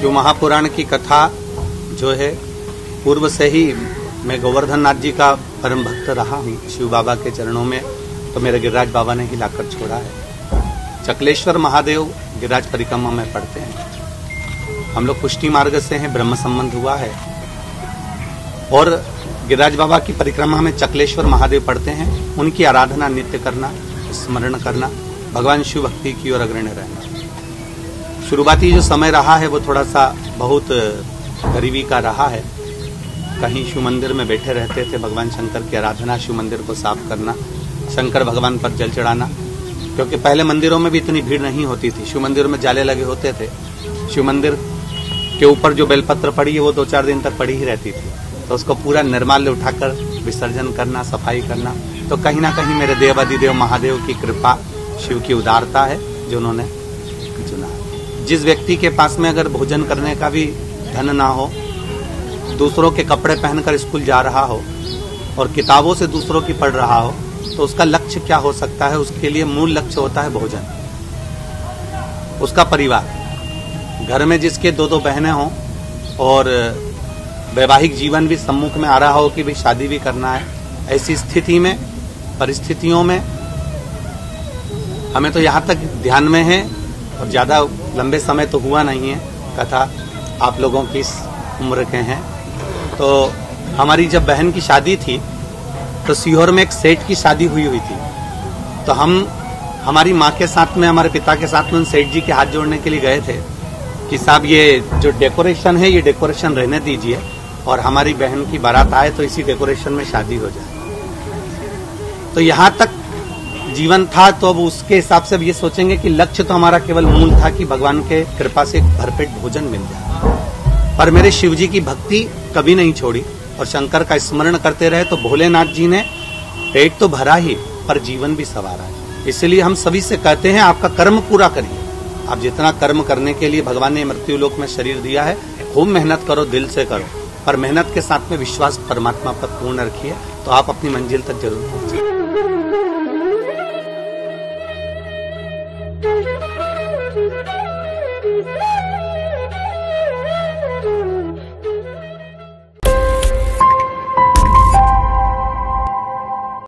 शिव महापुराण की कथा जो है पूर्व से ही मैं गोवर्धन नाथ जी का परम भक्त रहा हूँ शिव बाबा के चरणों में, तो मेरे गिरिराज बाबा ने ही लाकर छोड़ा है। चकलेश्वर महादेव गिरिराज परिक्रमा में पढ़ते हैं। हम लोग पुष्टि मार्ग से हैं, ब्रह्म संबंध हुआ है और गिरिराज बाबा की परिक्रमा में चकलेश्वर महादेव पढ़ते हैं। उनकी आराधना नित्य करना, स्मरण करना, भगवान शिव भक्ति की ओर अग्रणी रहना। शुरुआती जो समय रहा है वो थोड़ा सा बहुत गरीबी का रहा है। कहीं शिव मंदिर में बैठे रहते थे, भगवान शंकर की आराधना, शिव मंदिर को साफ करना, शंकर भगवान पर जल चढ़ाना, क्योंकि पहले मंदिरों में भी इतनी भीड़ नहीं होती थी। शिव मंदिर में जाले लगे होते थे, शिव मंदिर के ऊपर जो बेलपत्र पड़ी है वो 2-4 दिन तक पड़ी ही रहती थी, तो उसको पूरा निर्माल्य उठाकर विसर्जन करना, सफाई करना। तो कहीं ना कहीं मेरे देवाधिदेव महादेव की कृपा, शिव की उदारता है जो उन्होंने चुना। जिस व्यक्ति के पास में अगर भोजन करने का भी धन ना हो, दूसरों के कपड़े पहनकर स्कूल जा रहा हो और किताबों से दूसरों की पढ़ रहा हो, तो उसका लक्ष्य क्या हो सकता है? उसके लिए मूल लक्ष्य होता है भोजन, उसका परिवार। घर में जिसके 2-2 बहनें हों और वैवाहिक जीवन भी सम्मुख में आ रहा हो कि भाई शादी भी करना है, ऐसी स्थिति में, परिस्थितियों में हमें तो यहाँ तक ध्यान में है और ज्यादा लंबे समय तो हुआ नहीं है कथा, आप लोगों की इस उम्र के हैं। तो हमारी जब बहन की शादी थी तो सीहोर में एक सेठ की शादी हुई थी, तो हम हमारी माँ के साथ में, हमारे पिता के साथ में उन सेठ जी के हाथ जोड़ने के लिए गए थे कि साहब ये जो डेकोरेशन है ये डेकोरेशन रहने दीजिए और हमारी बहन की बारात आए तो इसी डेकोरेशन में शादी हो जाए। तो यहाँ तक जीवन था, तो अब उसके हिसाब से अब ये सोचेंगे कि लक्ष्य तो हमारा केवल मूल था कि भगवान के कृपा से भरपेट भोजन मिल जाए। पर मेरे शिव जी की भक्ति कभी नहीं छोड़ी और शंकर का स्मरण करते रहे, तो भोलेनाथ जी ने पेट तो भरा ही पर जीवन भी संवारा है। इसलिए हम सभी से कहते हैं आपका कर्म पूरा करिए। आप जितना कर्म करने के लिए भगवान ने मृत्यु लोक में शरीर दिया है, खूब मेहनत करो, दिल से करो, पर मेहनत के साथ में विश्वास परमात्मा पर पूर्ण रखिए, तो आप अपनी मंजिल तक जरूर पहुंचे।